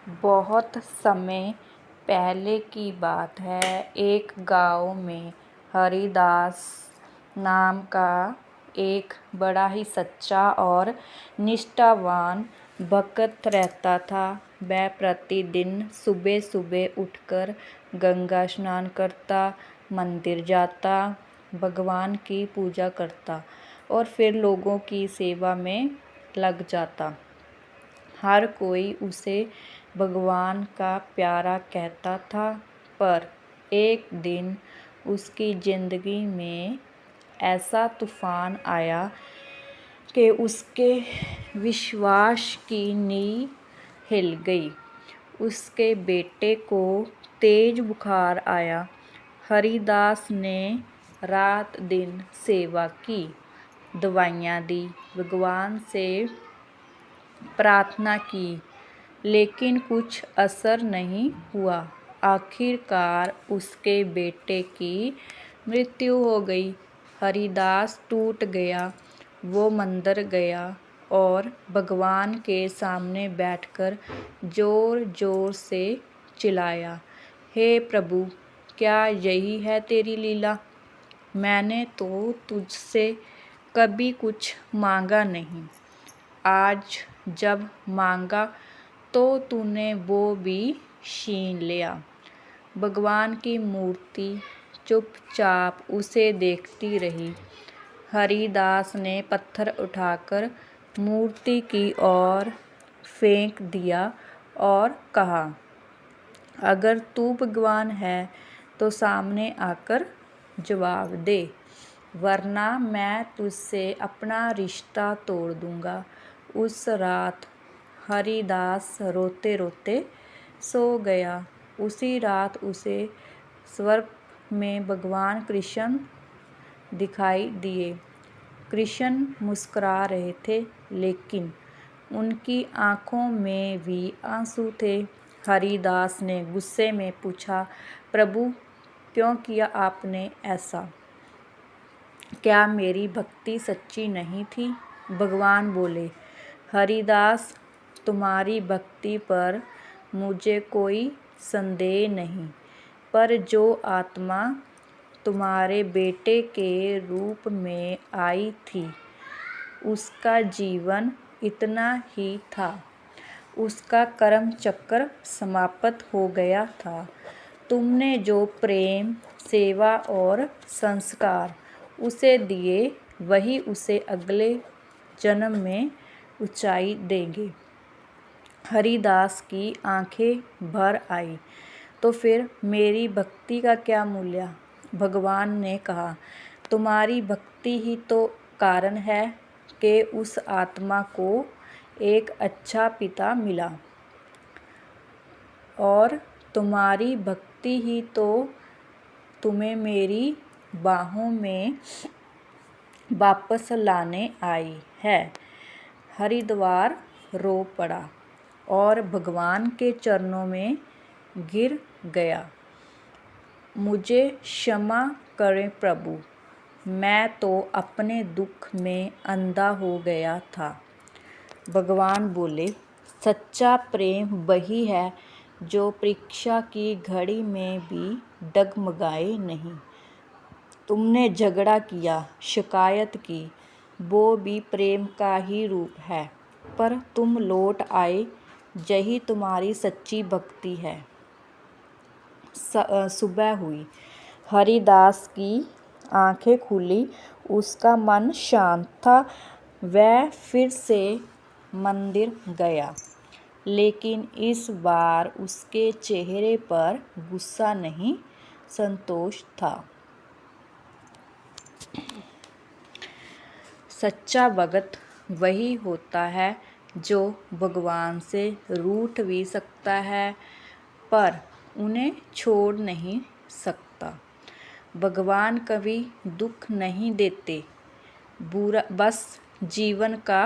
बहुत समय पहले की बात है। एक गांव में हरिदास नाम का एक बड़ा ही सच्चा और निष्ठावान भक्त रहता था। वह प्रतिदिन सुबह सुबह उठकर गंगा स्नान करता, मंदिर जाता, भगवान की पूजा करता और फिर लोगों की सेवा में लग जाता। हर कोई उसे भगवान का प्यारा कहता था। पर एक दिन उसकी जिंदगी में ऐसा तूफान आया कि उसके विश्वास की नींव हिल गई। उसके बेटे को तेज बुखार आया। हरिदास ने रात दिन सेवा की, दवाइयाँ दी, भगवान से प्रार्थना की, लेकिन कुछ असर नहीं हुआ। आखिरकार उसके बेटे की मृत्यु हो गई। हरिदास टूट गया। वो मंदिर गया और भगवान के सामने बैठकर जोर जोर से चिल्लाया, हे प्रभु, क्या यही है तेरी लीला? मैंने तो तुझसे कभी कुछ मांगा नहीं। आज जब मांगा तो तूने वो भी छीन लिया। भगवान की मूर्ति चुपचाप उसे देखती रही। हरिदास ने पत्थर उठाकर मूर्ति की ओर फेंक दिया और कहा, अगर तू भगवान है तो सामने आकर जवाब दे, वरना मैं तुझसे अपना रिश्ता तोड़ दूंगा। उस रात हरिदास रोते रोते सो गया। उसी रात उसे स्वर्ग में भगवान कृष्ण दिखाई दिए। कृष्ण मुस्कुरा रहे थे, लेकिन उनकी आंखों में भी आंसू थे। हरिदास ने गुस्से में पूछा, प्रभु, क्यों किया आपने ऐसा? क्या मेरी भक्ति सच्ची नहीं थी? भगवान बोले, हरिदास, तुम्हारी भक्ति पर मुझे कोई संदेह नहीं, पर जो आत्मा तुम्हारे बेटे के रूप में आई थी, उसका जीवन इतना ही था। उसका कर्म चक्र समाप्त हो गया था। तुमने जो प्रेम, सेवा और संस्कार उसे दिए, वही उसे अगले जन्म में ऊंचाई देंगे। हरिदास की आंखें भर आई। तो फिर मेरी भक्ति का क्या मूल्य? भगवान ने कहा, तुम्हारी भक्ति ही तो कारण है कि उस आत्मा को एक अच्छा पिता मिला, और तुम्हारी भक्ति ही तो तुम्हें मेरी बाहों में वापस लाने आई है। हरिद्वार रो पड़ा और भगवान के चरणों में गिर गया। मुझे क्षमा करें प्रभु, मैं तो अपने दुख में अंधा हो गया था। भगवान बोले, सच्चा प्रेम वही है जो परीक्षा की घड़ी में भी डगमगाए नहीं। तुमने झगड़ा किया, शिकायत की, वो भी प्रेम का ही रूप है, पर तुम लौट आए, यही तुम्हारी सच्ची भक्ति है। सुबह हुई। हरिदास की आंखें खुली। उसका मन शांत था। वह फिर से मंदिर गया, लेकिन इस बार उसके चेहरे पर गुस्सा नहीं, संतोष था। सच्चा भक्त वही होता है जो भगवान से रूठ भी सकता है, पर उन्हें छोड़ नहीं सकता। भगवान कभी दुख नहीं देते, बस जीवन का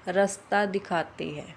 रास्ता दिखाते हैं।